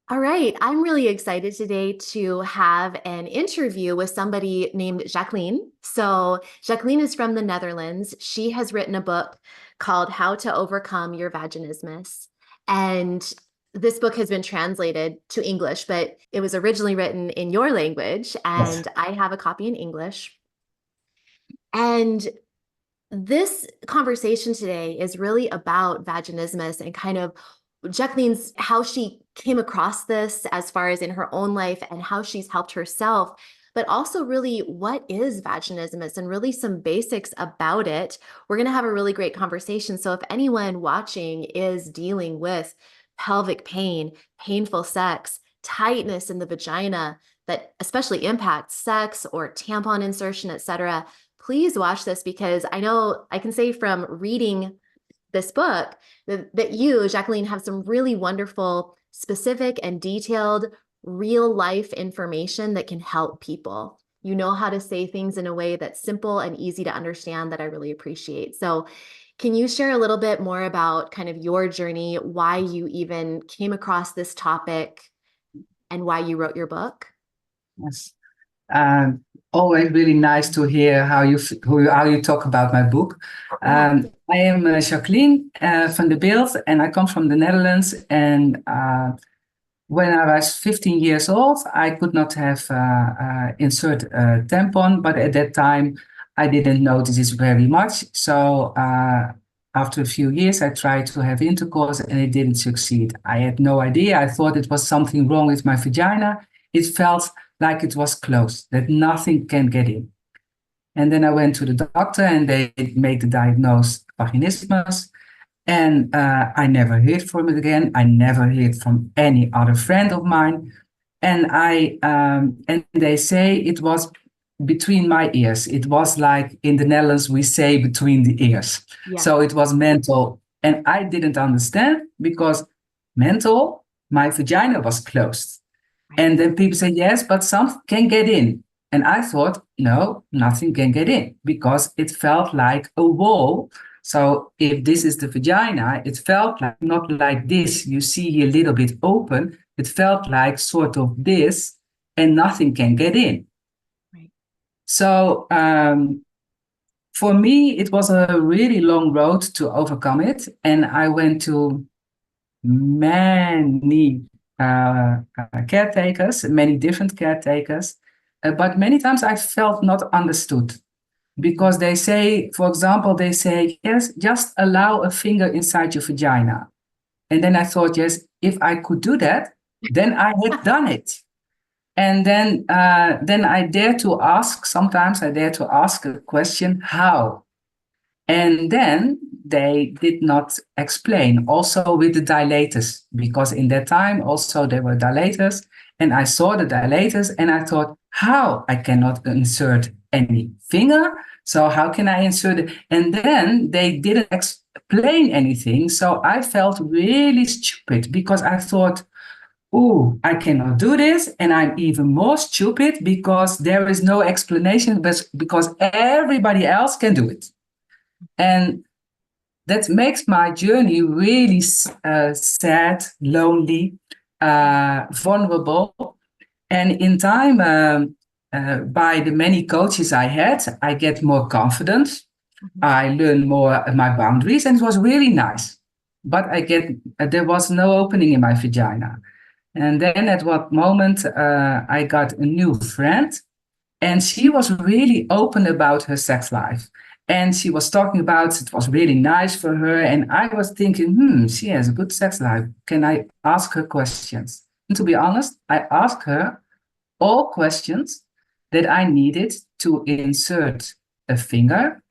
All right, I'm really excited today to have an interview with somebody named Jacqueline. So, Jacqueline is from the Netherlands. She has written a book called How to Overcome Your Vaginismus. And this book has been translated to English, but it was originally written in your language, Yes. and I have a copy in English. And this conversation today is really about vaginismus and kind of Jacqueline's how she came across this as far as in her own life and how she's helped herself, but also really what is vaginismus and really some basics about it. We're going to have a really great conversation. So if anyone watching is dealing with pelvic pain, painful sex, tightness in the vagina that especially impacts sex or tampon insertion, etc., please watch this because I know I can say from reading this book that you, Jacqueline, have some really wonderful, specific, and detailed real life information that can help people. You know how to say things in a way that's simple and easy to understand that I really appreciate. So, can you share a little bit more about kind of your journey, why you even came across this topic, and why you wrote your book? Yes. Um, Always really nice to hear how you talk about my book. Yeah. I am Jacqueline from the Bilt, and I come from the Netherlands. And when I was 15 years old, I could not have insert a tampon, but at that time, I didn't notice this very much. So after a few years, I tried to have intercourse, and it didn't succeed. I had no idea. I thought it was something wrong with my vagina. It felt like it was closed, that nothing can get in. And then I went to the doctor and they made the diagnose vaginismus. And I never heard from it again. I never heard from any other friend of mine. And they say it was between my ears. It was like in the Netherlands we say between the ears. Yes. So it was mental, and I didn't understand because mental, my vagina was closed. Right. And then people say, yes, but some can get in. And I thought, no, nothing can get in because it felt like a wall. So if this is the vagina, it felt like not like this. You see here a little bit open. It felt like sort of this, and nothing can get in. Right. So for me, it was a really long road to overcome it. And I went to many caretakers, many different caretakers, but many times I felt not understood because they say, for example, they say, yes, just allow a finger inside your vagina. And then I thought, yes, if I could do that, then I had done it. And then I dare to ask, sometimes I dare to ask a question, how? And then they did not explain also with the dilators, because in that time also there were dilators. And I saw the dilators and I thought, how? I cannot insert any finger. So how can I insert it? And then they didn't explain anything. So I felt really stupid because I thought, oh, I cannot do this. And I'm even more stupid because there is no explanation, but because everybody else can do it. And that makes my journey really sad, lonely, vulnerable. And in time, by the many coaches I had, I get more confidence. Mhm. I learn more my boundaries, and it was really nice. But there was no opening in my vagina. And then at what moment I got a new friend, and she was really open about her sex life. And she was talking about it was really nice for her. And I was thinking, she has a good sex life. Can I ask her questions? And to be honest, I asked her all questions that I needed to insert a finger.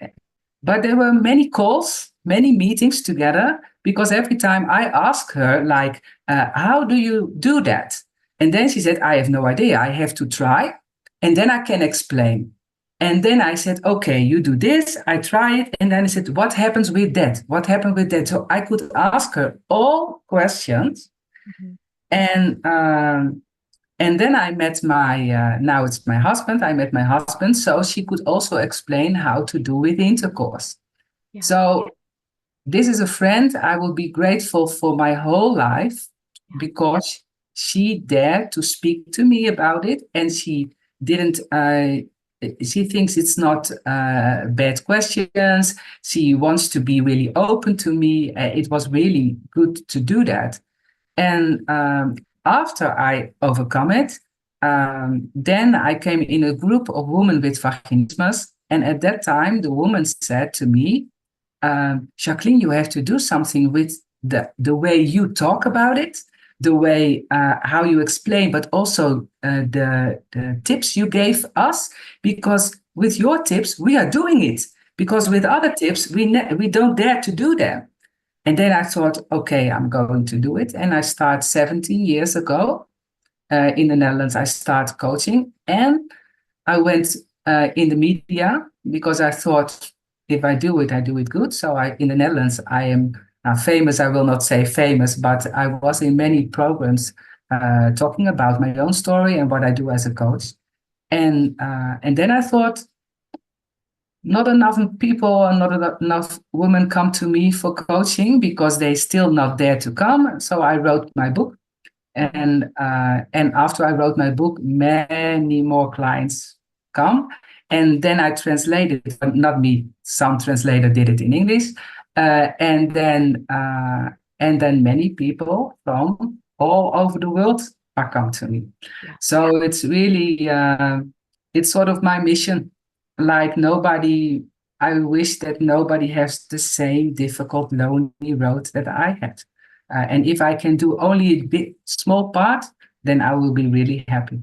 But there were many calls, many meetings together, because every time I asked her, like, how do you do that? And then she said, I have no idea. I have to try. And then I can explain. And then I said, okay, you do this. I try it. And then I said, what happens with that? What happened with that? So I could ask her all questions. Mhm. And and then I met my, now it's my husband. I met my husband. So she could also explain how to do with intercourse. Yeah. So this is a friend I will be grateful for my whole life Yeah. because she dared to speak to me about it, and she didn't. She thinks it's not bad questions. She wants to be really open to me. It was really good to do that. And after I overcome it, then I came in a group of women with vaginismus. And at that time, the woman said to me, Jacqueline, you have to do something with the way you talk about it, the way how you explain, but also the tips you gave us, because with your tips, we are doing it. Because with other tips, we don't dare to do them. And then I thought, okay, I'm going to do it. And I started 17 years ago in the Netherlands. I started coaching, and I went in the media because I thought if I do it good. So in the Netherlands, I am famous. I will not say famous, but I was in many programs talking about my own story and what I do as a coach. And then I thought, not enough people and not enough women come to me for coaching because they still not there to come. So I wrote my book, and after I wrote my book, many more clients come, and then I translated. But not me; some translator did it in English, and then many people from all over the world are come to me. Yeah. So it's really it's sort of my mission. Like nobody, I wish that nobody has the same difficult, lonely road that I had. And if I can do only a big, small part, then I will be really happy.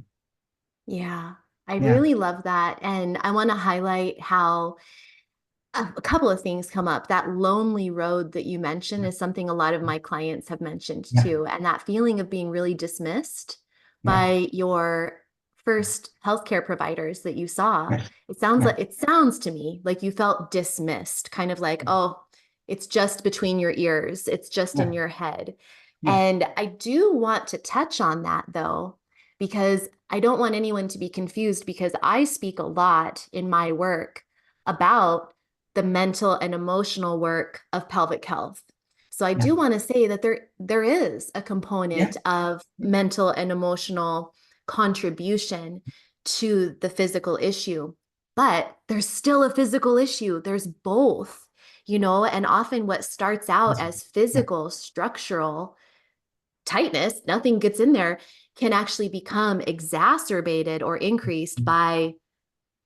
Yeah, I Yeah. really love that. And I want to highlight how a couple of things come up. That lonely road that you mentioned is something a lot of my clients have mentioned Yeah. too. And that feeling of being really dismissed Yeah. by your first healthcare providers that you saw. Yes. It sounds to me like you felt dismissed, kind of like, oh, it's just between your ears, it's just Yeah. in your head. Yeah. And I do want to touch on that though, because I don't want anyone to be confused, because I speak a lot in my work about the mental and emotional work of pelvic health. So I Yeah. do want to say that there is a Yeah. component of mental and emotional contribution to the physical issue, but there's still a physical issue. There's both, and often what starts out as Yeah. physical, structural tightness, nothing gets in there, can actually become exacerbated or increased by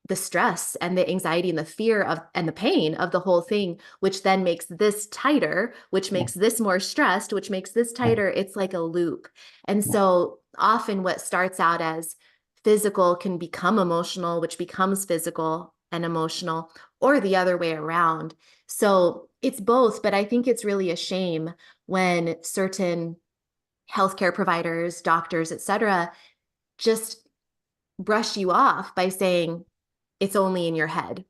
the stress and the anxiety and the fear of and the pain of the whole thing, which then makes this tighter, which Yeah. makes this more stressed, which makes this Yeah. tighter. It's like a loop. And Yeah. so often what starts out as physical can become emotional, which becomes physical and emotional, or the other way around. So it's both, but I think it's really a shame when certain healthcare providers, doctors, et cetera, just brush you off by saying it's only in your head,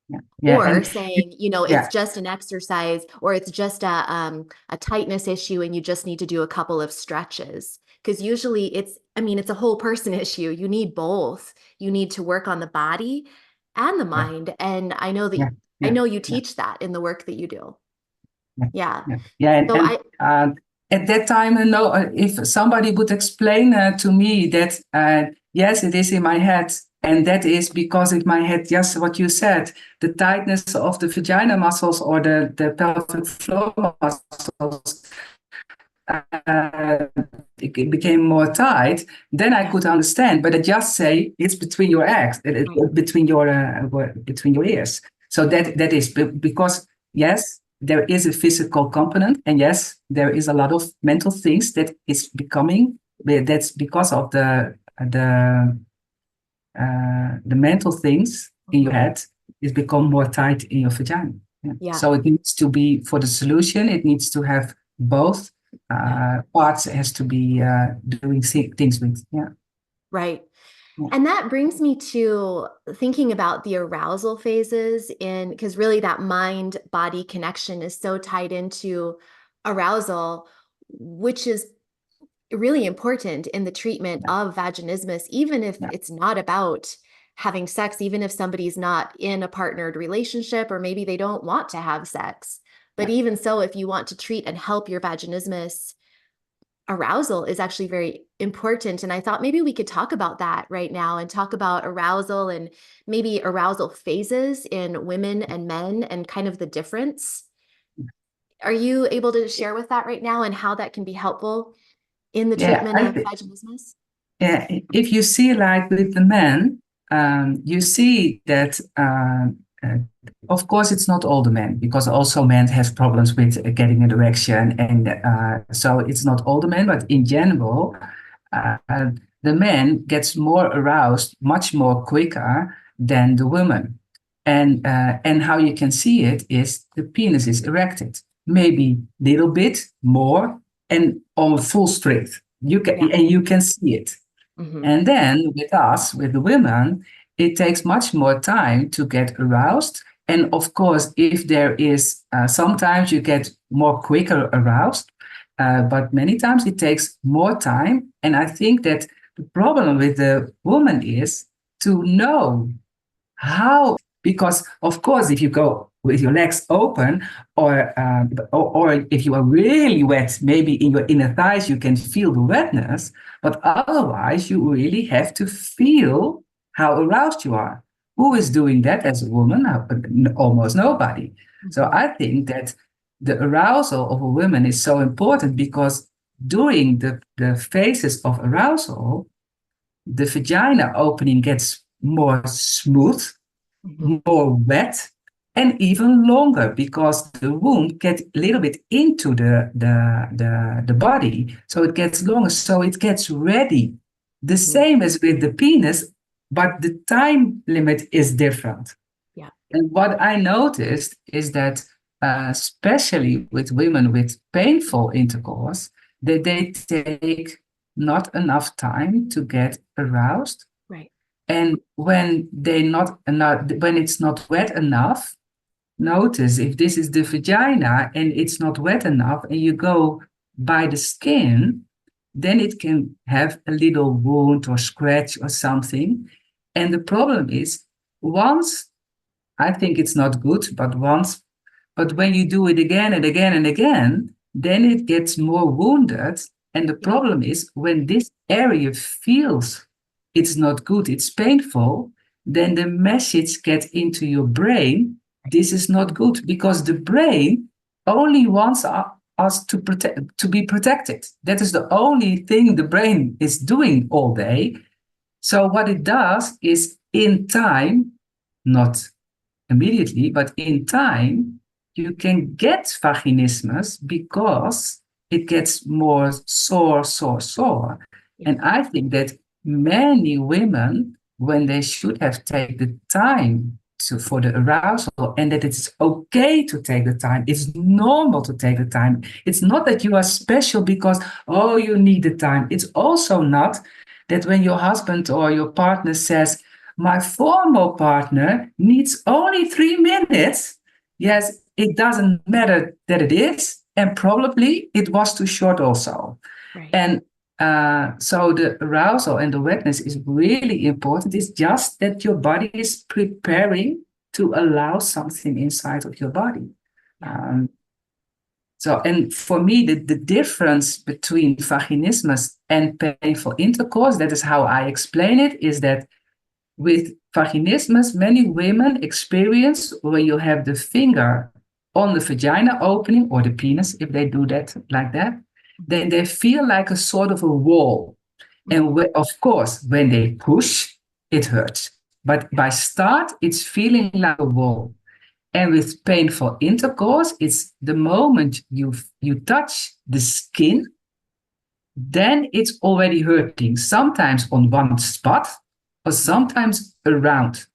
Yeah. Yeah. or And saying, it's yeah. just an exercise, or it's just a tightness issue and you just need to do a couple of stretches. Because usually it's a whole person issue. You need both. You need to work on the body and the Yeah. mind. And I Yeah. Yeah. know you Yeah. teach that in the work that you do. Yeah. Yeah. Yeah. Yeah. So At that time, no, if somebody would explain to me that, yes, it is in my head, and that is because in my head, just what you said, the tightness of the vagina muscles or the pelvic floor muscles uh, it became more tight, then I could understand. But I just say it's between your eggs, right. between your ears. So that is because yes, there is a physical component, and yes, there is a lot of mental things that is becoming. That's because of the mental things in your head is become more tight in your vagina. Yeah. Yeah. So it needs to be for the solution. It needs to have both parts. Has to be doing things with. Yeah. Right. Yeah. And that brings me to thinking about the arousal phases because really that mind body connection is so tied into arousal, which is really important in the treatment of vaginismus, even if Yeah. it's not about having sex, even if somebody's not in a partnered relationship, or maybe they don't want to have sex. But Yeah. even so, if you want to treat and help your vaginismus, arousal is actually very important. And I thought maybe we could talk about that right now and talk about arousal and maybe arousal phases in women and men and kind of the difference. Are you able to share with that right now and how that can be helpful in the Yeah, treatment of vaginismus? yeah, if you see like with the men, you see that, uh, of course, it's not all the men, because also men have problems with getting an erection. And so it's not all the men, but in general, uh, uh, the man gets more aroused much more quicker than the woman. And how you can see it is the penis is erected, maybe a little bit more and on full strength. Yeah. You can see it. Hmm. And then with us, with the women, it takes much more time to get aroused. And of course, if there is, sometimes you get more quicker aroused, but many times it takes more time. And I think that the problem with the woman is to know how, because of course, if you go with your legs open, or if you are really wet, maybe in your inner thighs, you can feel the wetness. But otherwise, you really have to feel how aroused you are. Who is doing that as a woman? Almost nobody. So Hmm. I think that the arousal of a woman is so important, because during the phases of arousal, the vagina opening gets more smooth, Hmm. more wet, and even longer, because the womb gets a little bit into the body. So it gets longer, so it gets ready. The Hmm. same as with the penis, but the time limit is different. Yeah. And what I noticed is that, especially with women with painful intercourse, that they take not enough time to get aroused. Right. And when it's not wet enough, notice if this is the vagina and it's not wet enough, and you go by the skin, then it can have a little wound or scratch or something. And the problem is, once, I think it's not good, but when you do it again and again and again, then it gets more wounded. And the Yeah. problem is, when this area feels it's not good, it's painful, then the message gets into your brain, this is not good, because the brain only wants us to protect, to be protected. That is the only thing the brain is doing all day. So what it does is, in time, not immediately, but in time, you can get vaginismus because it gets more sore, sore, sore. Yeah. And I think that many women, when they should have taken the time for the arousal, and that it's okay to take the time, it's normal to take the time. It's not that you are special because, oh, you need the time. It's also not that when your husband or your partner says, my former partner needs only 3 minutes. Yes, it doesn't matter that it is. And probably it was too short also. Right. And so the arousal and the wetness is really important. It's just that your body is preparing to allow something inside of your body. Yeah. Um, and for me, the difference between vaginismus and painful intercourse, that is how I explain it, is that with vaginismus, many women experience when you have the finger on the vagina opening, or the penis, if they do that like that, then they feel like a sort of a wall. And Hmm. of course, when they push, it hurts. But Yeah. by start, it's feeling like a wall. And with painful intercourse, it's the moment you touch the skin, then it's already hurting, sometimes on one spot or sometimes around.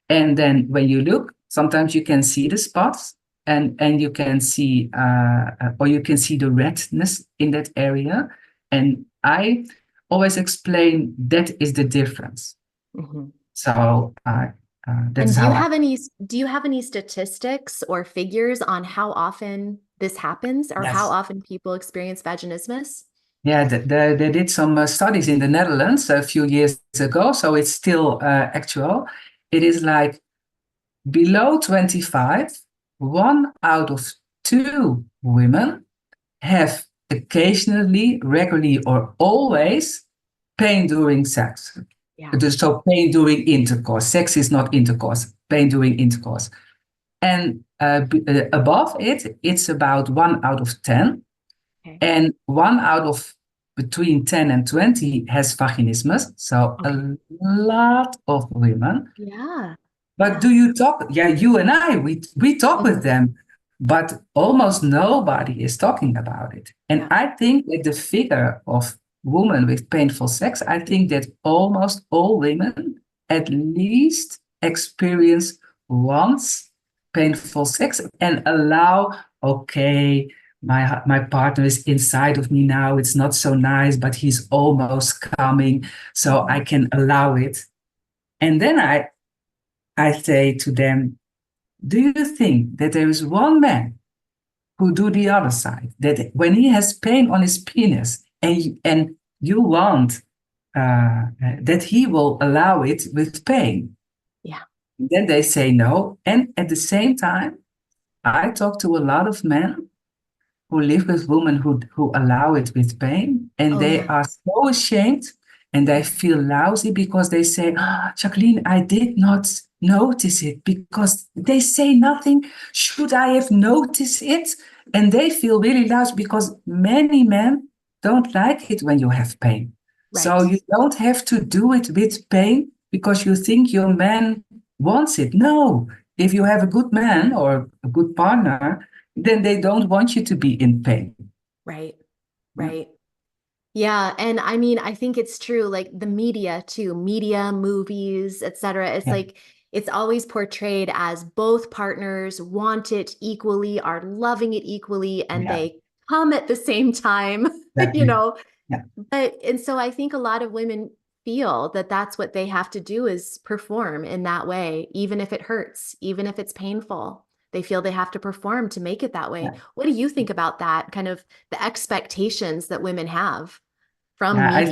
And then when you look, sometimes you can see the spots, and you can see, or you can see the redness in that area. And I always explain that is the difference. Hmm. So that And is how I. do you have any statistics or figures on how often this happens or how Yes. often people experience vaginismus? Yeah, they did some studies in the Netherlands a few years ago, so it's still actual. It is like below 25, 1 out of 2 women have occasionally, regularly, or always pain during sex. Yeah. So pain during intercourse. Sex is not intercourse. Pain during intercourse. And above it, it's about 1 out of 10. Okay. And 1 out of between 10 and 20 has vaginismus. So Okay. a lot of women. Yeah. But Yeah. do you talk? Yeah, you and I, we talk with Mhm. them, but almost nobody is talking about it. And Yeah. I think that the figure of women with painful sex, I think that almost all women at least experience once painful sex and allow, okay, my partner is inside of me now. It's not so nice, but he's almost coming, so I Mhm. can allow it. And then I say to them, do you think that there is one man who do the other side, that when he has pain on his penis and you want that he will allow it with pain? Yeah. Then they say no. And at the same time, I talk to a lot of men who live with women who allow it with pain, and Oh, they yeah. are so ashamed and they Yeah. feel lousy because they say, ah, Jacqueline, I did not notice it because they say nothing. Should I have noticed it? And they feel really lousy because many men don't like it when you have pain. So Right. you don't have to do it with pain because you think your man wants it. No, if you have a good man or a good partner, then they don't want you to be in pain. Right. Yeah. Right. Yeah, and I mean, I think it's true, like the media too, media, movies, etc. It's Yeah. like it's always portrayed as both partners want it equally, are loving it equally, and Yeah. they come at the same time, you Exactly. know. Yeah. But and so I think a lot of women feel that that's what they have to do is perform in that way, even if it hurts, even if it's painful. They feel they have to perform to make it that way. Yeah. What do you think about that kind of the expectations that women have from Yeah.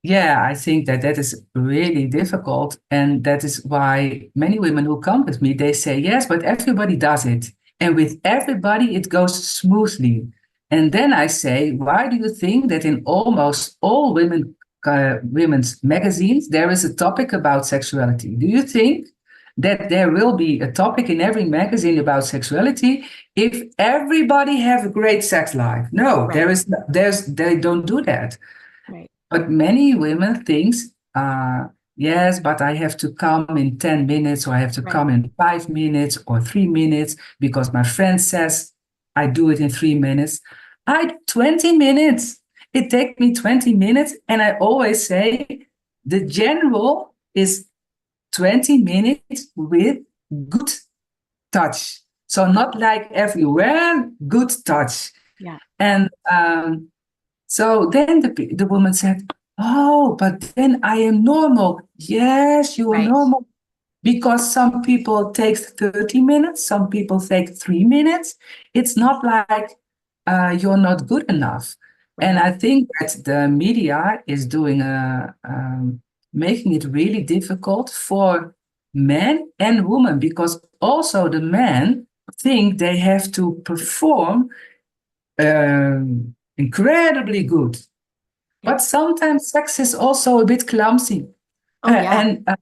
media? I think that that is really difficult, and that is why many women who come with me, they say yes, but everybody does it, and with everybody it goes smoothly. And then I say, why do you think that in almost all women's magazines there is a topic about sexuality? Do you think that there will be a topic in every magazine about sexuality if everybody have a great sex life? No, Right, they don't do that. right, But many women think, yes, but I have to come in 10 minutes, or I have to right, come in 5 minutes or 3 minutes because my friend says I do it in 3 minutes. 20 minutes. It takes me 20 minutes. And I always say the general is 20 minutes with good touch. So not like everywhere, good touch. yeah, And so then the woman said, oh, but then I am normal. Yes, you are right, normal. Because some people take 30 minutes, some people take 3 minutes. It's not like you're not good enough. And right, I think that the media is doing making it really difficult for men and women because also the men think they have to perform incredibly good. yeah. But sometimes sex is also a bit clumsy. Oh, Uh, yeah, and, uh,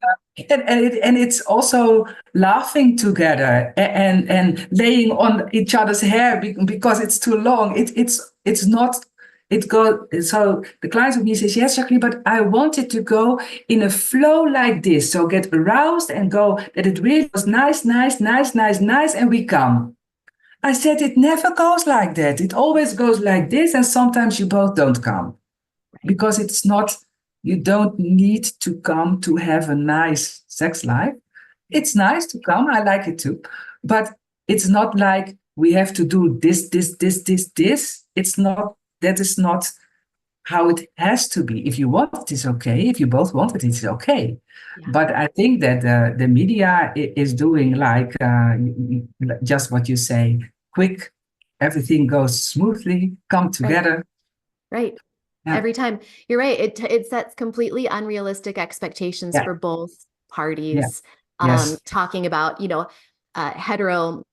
and it's also laughing together and laying on each other's hair because it's too long. It's not it go so the client with me says, yes, Jacqueline, but I want it to go in a flow like this. So get aroused and go that it really was nice, nice, nice, nice, nice, and we come. I said it never goes like that. It always goes like this, and sometimes you both don't come right, because it's not, you don't need to come to have a nice sex life. yeah, It's nice to come, I like it too, but it's not like we have to do this, this, this, this, this. It's not, that is not how it has to be. If you want it, it's okay. If you both want it, it's okay. yeah, But I think that the media is doing like just what you say, quick, everything goes smoothly, come right, together. right. Yeah, Every time. You're right. It sets completely unrealistic expectations yeah, for both yeah, parties. yes, Talking about, hetero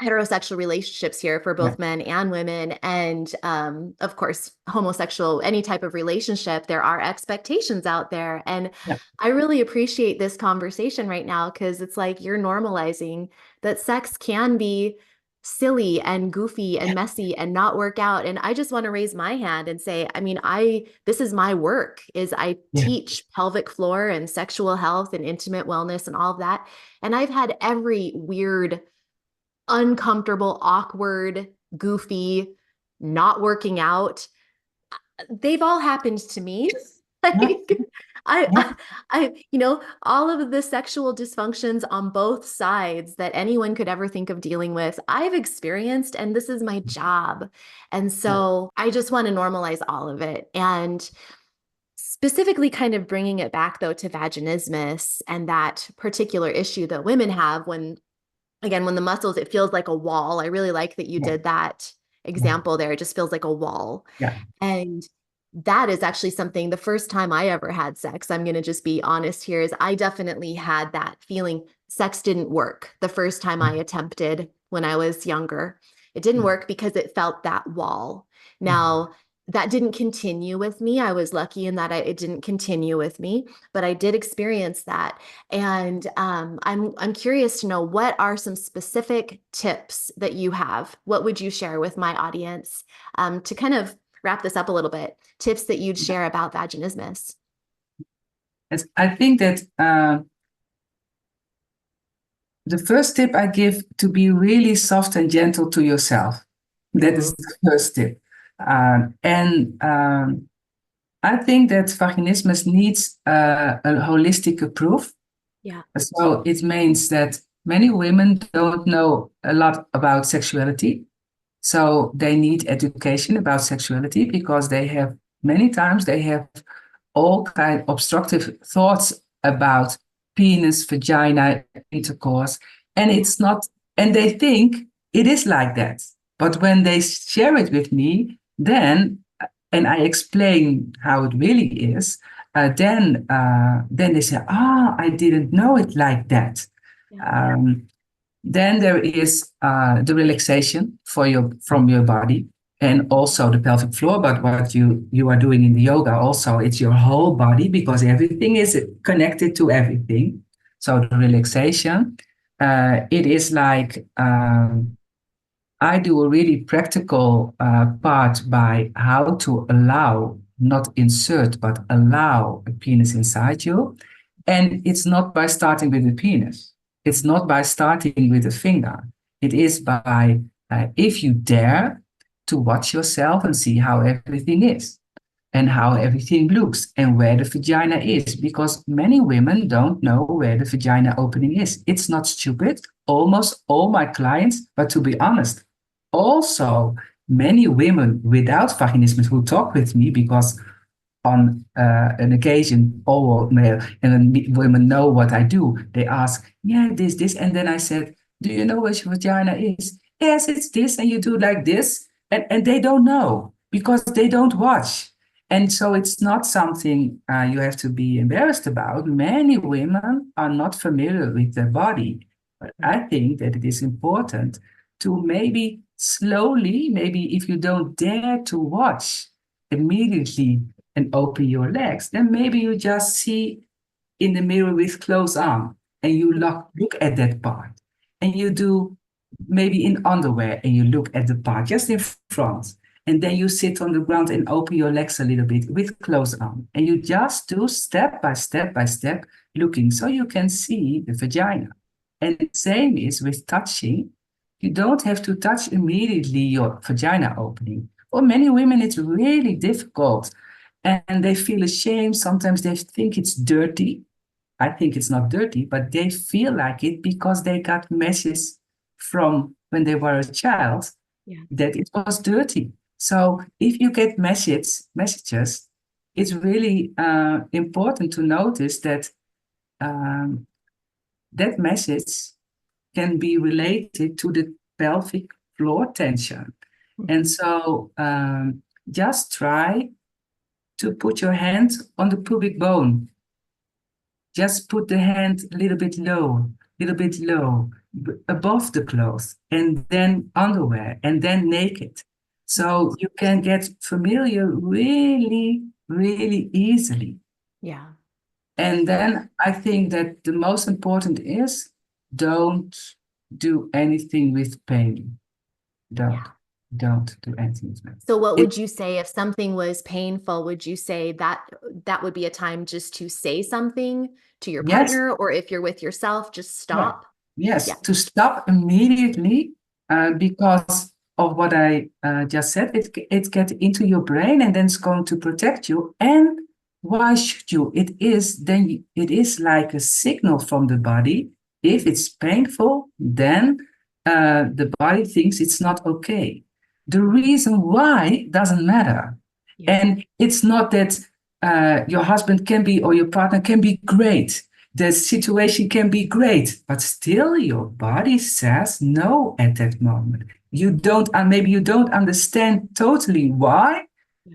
heterosexual relationships here for Yeah. both men and women. And of course, homosexual, any type of relationship, there are expectations out there. And Yeah. I really appreciate this conversation right now because it's like you're normalizing that sex can be silly and goofy and messy and not work out. And I just want to raise my hand and say, I mean, this is my work is I Yeah. teach pelvic floor and sexual health and intimate wellness and all of that. And I've had every weird, uncomfortable, awkward, goofy, not working out. They've all happened to me. Yeah. Like I, Yeah. all of the sexual dysfunctions on both sides that anyone could ever think of dealing with, I've experienced, and this is my job. And Yeah. so I just want to normalize all of it. And specifically kind of bringing it back though to vaginismus and that particular issue that women have when again, when the muscles, it feels like a wall. I really like that you Yeah. did that Yeah. example there. It just feels like a wall. Yeah. And that is actually something the first time I ever had sex, I'm going to just be honest here, is I definitely had that feeling. Sex didn't work the first time I attempted when I was younger. It didn't work because it felt that wall. Now, that didn't continue with me. I was lucky in that it didn't continue with me, but I did experience that. And I'm curious to know what are some specific tips that you have? What would you share with my audience to kind of wrap this up a little bit? Tips that you'd share about vaginismus? I think that the first tip I give to be really soft and gentle to yourself. That is Mhm. the first tip. And I think that vaginismus needs a holistic approach. Yeah. So it means that many women don't know a lot about sexuality. So they need education about sexuality because many times they have all kind of obstructive thoughts about penis, vagina, intercourse, and Yeah. it's not, and they think it is like that. But when they share it with me, then and I explain how it really is, then they say, I didn't know it like that. Yeah. Um, then there is the relaxation from your body and also the pelvic floor. But what you are doing in the yoga also, it's your whole body because everything is connected to everything. So the relaxation, it is like I do a really practical part by how to allow, not insert, but allow a penis inside you. And it's not by starting with the penis. It's not by starting with a finger. It is by, if you dare to watch yourself and see how everything is and how everything looks and where the vagina is, because many women don't know where the vagina opening is. It's not stupid, almost all my clients, but to be honest, also many women without vaginismus who talk with me because on an occasion, all male and women know what I do. They ask, yeah, this, and then I said, do you know what your vagina is? Yes, it's this, and you do like this, and they don't know because they don't watch. And so it's not something you have to be embarrassed about. Many women are not familiar with their body. But I think that it is important to maybe slowly, maybe if you don't dare to watch immediately and open your legs, then maybe you just see in the mirror with closed arm and you look at that part. And you do maybe in underwear and you look at the part just in front. And then you sit on the ground and open your legs a little bit with closed arm. And you just do step by step looking so you can see the vagina. And the same is with touching. You don't have to touch immediately your vagina opening. For many women, it's really difficult and they feel ashamed. Sometimes they think it's dirty. I think it's not dirty, but they feel like it because they got messages from when they were a child Yeah. that it was dirty. So if you get messages, it's really important to notice that um, that message can be related to the pelvic floor tension. And so just try to put your hand on the pubic bone. Just put the hand a little bit low, little bit low, above the clothes, and then underwear, and then naked. So you can get familiar really, really easily. Yeah. And Yeah. then I think that the most important is don't do anything with pain. Don't, Yeah. don't do anything with pain. So what It, would you say if something was painful? Would you say that that would be a time just to say something to your yes, partner, or if you're with yourself, just yeah, stop? yes, Yeah. to stop immediately because of what I just said. It gets into your brain and then it's going to protect you. And why should you? It is like a signal from the body. If it's painful, then the body thinks it's not okay. The reason why doesn't matter. Yeah. And it's not that your husband can be or your partner can be great. The situation can be great, but still your body says no at that moment. You don't, and maybe you don't understand totally why,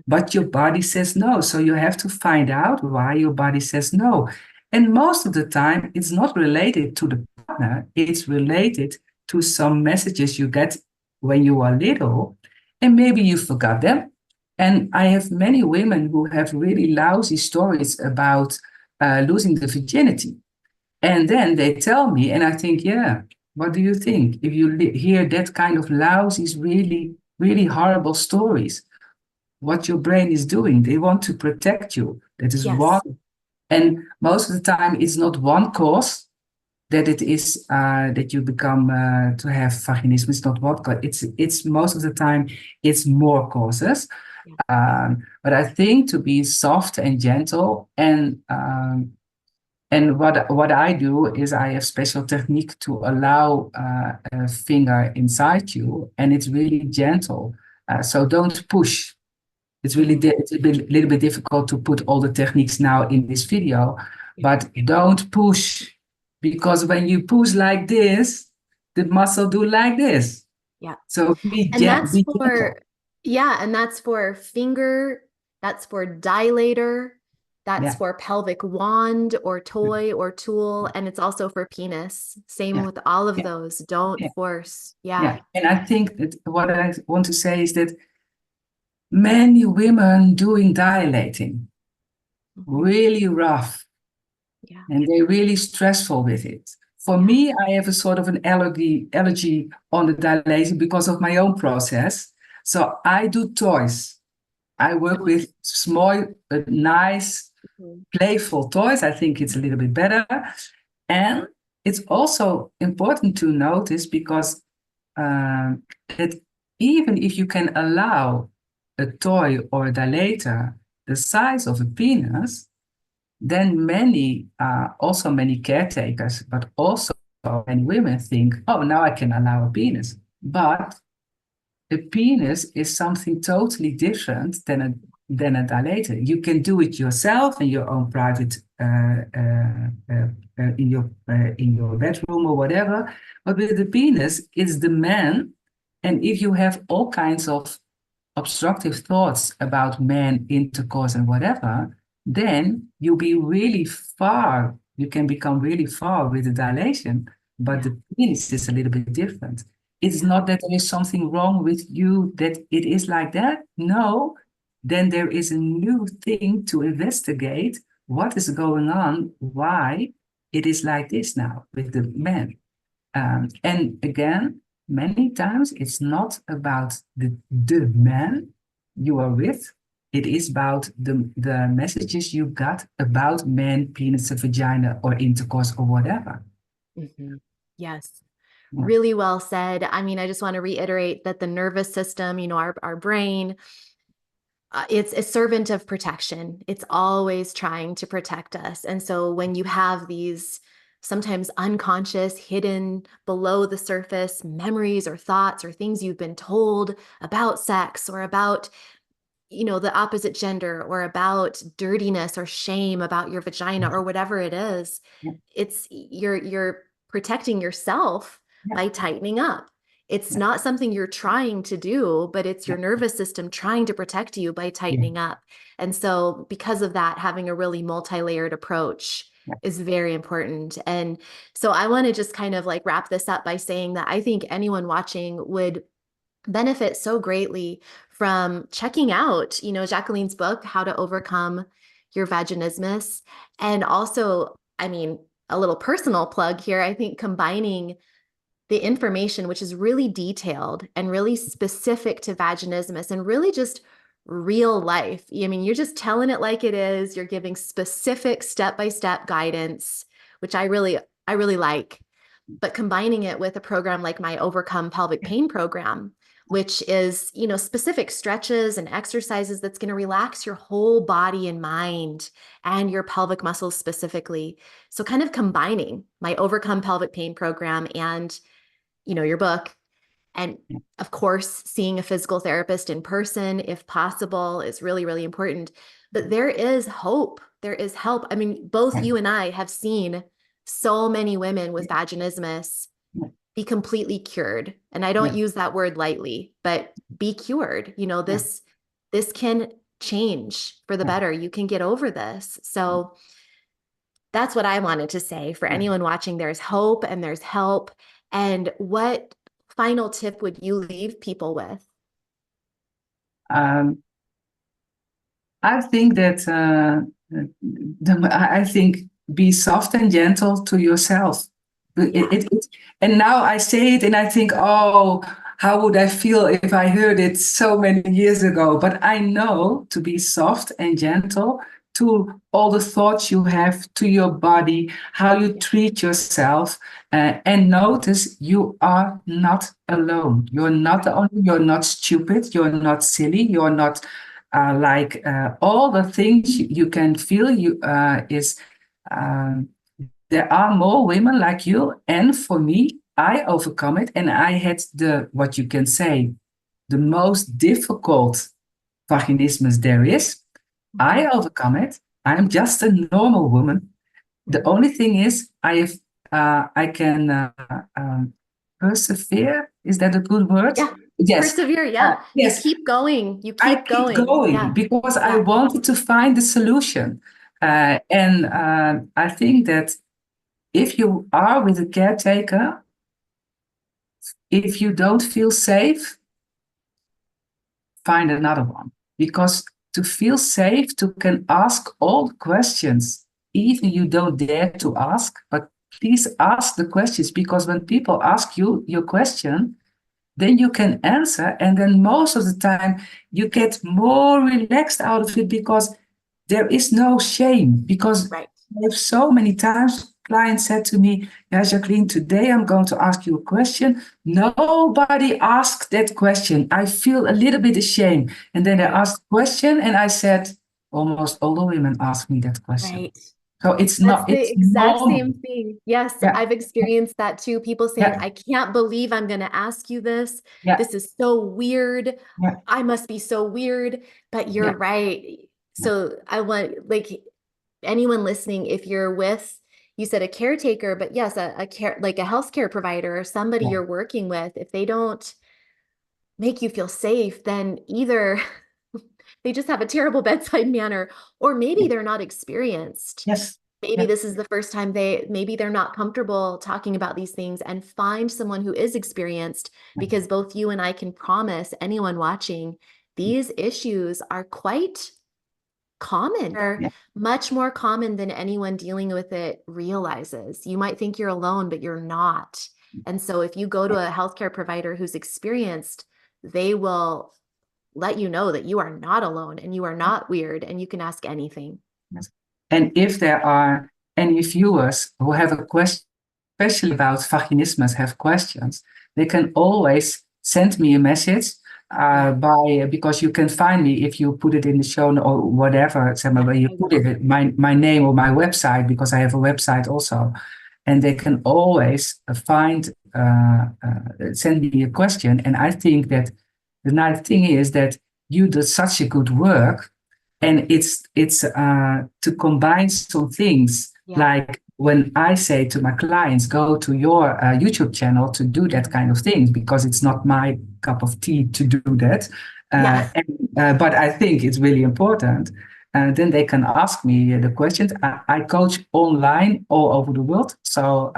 but your body says no. So you have to find out why your body says no. And most of the time, it's not related to the partner, it's related to some messages you get when you are little, and maybe you forgot them. And I have many women who have really lousy stories about losing the virginity. And then they tell me, and I think, yeah, what do you think? If you hear that kind of lousy, really, really horrible stories, what your brain is doing, they want to protect you. That is one. Yes. And most of the time, it's not one cause that it is that you become to have vaginismus. It's not one cause. It's most of the time it's more causes. Yeah. But I think to be soft and gentle and what I do is I have special technique to allow a finger inside you, and it's really gentle. So don't push. It's really Mhm. it's a little bit difficult to put all the techniques now in this video, Yeah. but don't push because when you push like this, the muscle do like this. Yeah. So And that's be for, gentle. yeah, and that's for finger, that's for dilator, that's Yeah, for pelvic wand or toy or tool, and it's also for penis. Same yeah, with all of yeah, those. Don't yeah, force. Yeah. yeah. And I think that what I want to say is that many women doing dilating Mhm. really rough Yeah. and they're really stressful with it. For Yeah. me, I have a sort of an allergy on the dilation because of my own process. So I do toys. I work with small, but nice, Mhm. playful toys. I think it's a little bit better. And it's also important to notice because that even if you can allow a toy or a dilator the size of a penis, then also many caretakers, but also many women think, oh, now I can allow a penis. But a penis is something totally different than a dilator. You can do it yourself in your own private in your bedroom or whatever. But with the penis, it's the man, and if you have all kinds of obstructive thoughts about men, intercourse, and whatever, then you'll be really far. You can become really far with the dilation, but Yeah. the penis is a little bit different. It's Yeah. not that there is something wrong with you that it is like that. No, then there is a new thing to investigate what is going on, why it is like this now with the men. And again, many times it's not about the man you are with. It is about the messages you got about men, penis, vagina, or intercourse, or whatever. Mhm. Yes. Yeah. Really well said. I mean, I just want to reiterate that the nervous system, our brain, it's a servant of protection. It's always trying to protect us. And so when you have these sometimes unconscious, hidden below the surface memories or thoughts or things you've been told about sex or about the opposite gender or about dirtiness or shame about your vagina or whatever it is, Yeah. it's you're protecting yourself Yeah. by tightening up. It's not something you're trying to do, but it's your nervous system trying to protect you by tightening up. And so because of that, having a really multi-layered approach is very important. And so I want to just kind of like wrap this up by saying that I think anyone watching would benefit so greatly from checking out, Jacqueline's book, How to Overcome Your Vaginismus. And also, I mean, a little personal plug here, I think combining the information, which is really detailed and really specific to vaginismus and really just real life. I mean, you're just telling it like it is. You're giving specific step-by-step guidance, which I really like. But combining it with a program like my Overcome Pelvic Pain program, which is, specific stretches and exercises that's going to relax your whole body and mind and your pelvic muscles specifically. So kind of combining my Overcome Pelvic Pain program and, your book. And of course, seeing a physical therapist in person, if possible, is really, really important. But there is hope. There is help. I mean, both you and I have seen so many women with vaginismus be completely cured. And I don't use that word lightly, but be cured. This can change for the better. You can get over this. So that's what I wanted to say. For anyone watching, there's hope and there's help. And what final tip would you leave people with? I think that I think be soft and gentle to yourself. And now I say it and I think, oh, how would I feel if I heard it so many years ago? But I know to be soft and gentle to all the thoughts you have, to your body, how you treat yourself, and notice you are not alone. You're not the only, you're not stupid, you're not silly, you're not all the things you can feel there are more women like you, and for me, I overcome it, and I had what you can say, the most difficult vaginismus there is. I overcome it. I'm just a normal woman. The only thing is, I can persevere. Is that a good word? Yeah. Yes. Persevere. Yeah. Yes. You keep going. I keep going because I wanted to find the solution. And I think that if you are with a caretaker, if you don't feel safe, find another one. Because to feel safe, to can ask all the questions, even you don't dare to ask, but please ask the questions, because when people ask you your question, then you can answer, and then most of the time you get more relaxed out of it because there is no shame. Because I have so many times clients said to me, yeah, Jacqueline, today I'm going to ask you a question. Nobody asked that question. I feel a little bit ashamed. And then they asked the question, and I said, almost all the women ask me that question. Right. So it's That's not the exact normal. same thing. Yes, I've experienced that too. People saying, I can't believe I'm going to ask you this. This is so weird. I must be so weird. But you're right. So I want, like, anyone listening, if you're with, you said a caretaker, but yes, a care, like a healthcare provider or somebody you're working with, if they don't make you feel safe, then either they just have a terrible bedside manner, or maybe they're not experienced. Yes. Maybe this is the first time maybe they're not comfortable talking about these things, and find someone who is experienced, because both you and I can promise anyone watching, these issues are quite common. They're much more common than anyone dealing with it realizes. You might think you're alone, but you're not. And so if you go to a healthcare provider who's experienced, they will let you know that you are not alone and you are not weird, and you can ask anything. Yes. And if there are any viewers who have a question, especially about vaginismus, have questions, they can always send me a message because you can find me if you put it in the show or whatever. You put it my name or my website, because I have a website also, and they can always send me a question. And I think that the nice thing is that you do such a good work, and it's to combine some things like when I say to my clients, go to your YouTube channel to do that kind of things, because it's not my cup of tea to do that. Yeah. But I think it's really important. Then they can ask me the questions. I coach online all over the world, so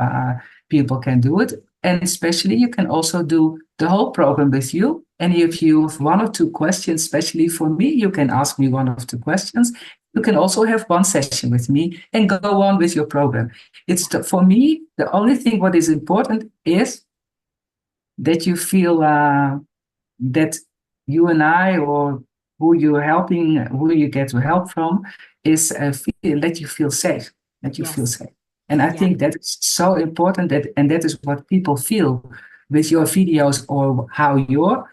people can do it. And especially, you can also do the whole program with you. And if you have one or two questions, especially for me, you can ask me one or two questions. You can also have one session with me and go on with your program. For me, the only thing what is important is that you feel that you and I, or who you're helping, who you get to help from, is let you feel safe. Let you feel Yes. safe. And I Yeah. think that is so important, and that is what people feel with your videos or how you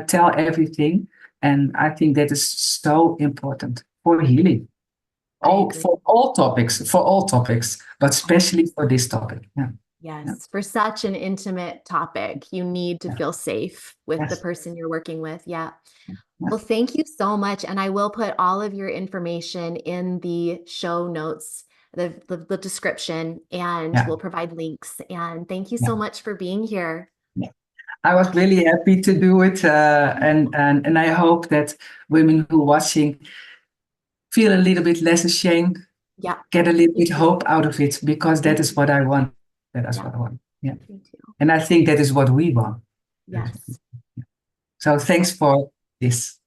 tell everything. And I think that is so important for healing. I agree. For all topics, but especially for this topic. Yeah. Yeah. Yes. For such an intimate topic, you need to Yeah. feel safe with the Yes. person you're working with. Yeah. Yeah. Well, thank you so much. And I will put all of your information in the show notes, the description, and Yeah. we'll provide links. And thank you Yeah. so much for being here. Yeah. I was really happy to do it, and I hope that women who are watching feel a little bit less ashamed, Yeah. get a little Me bit too. hope out of it, because that is what I want. That is Yeah. what I want. Yeah, Me too. and I think that is what we want. Yes. So thanks for this.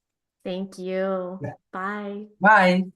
Thank you. Yeah. Bye. Bye.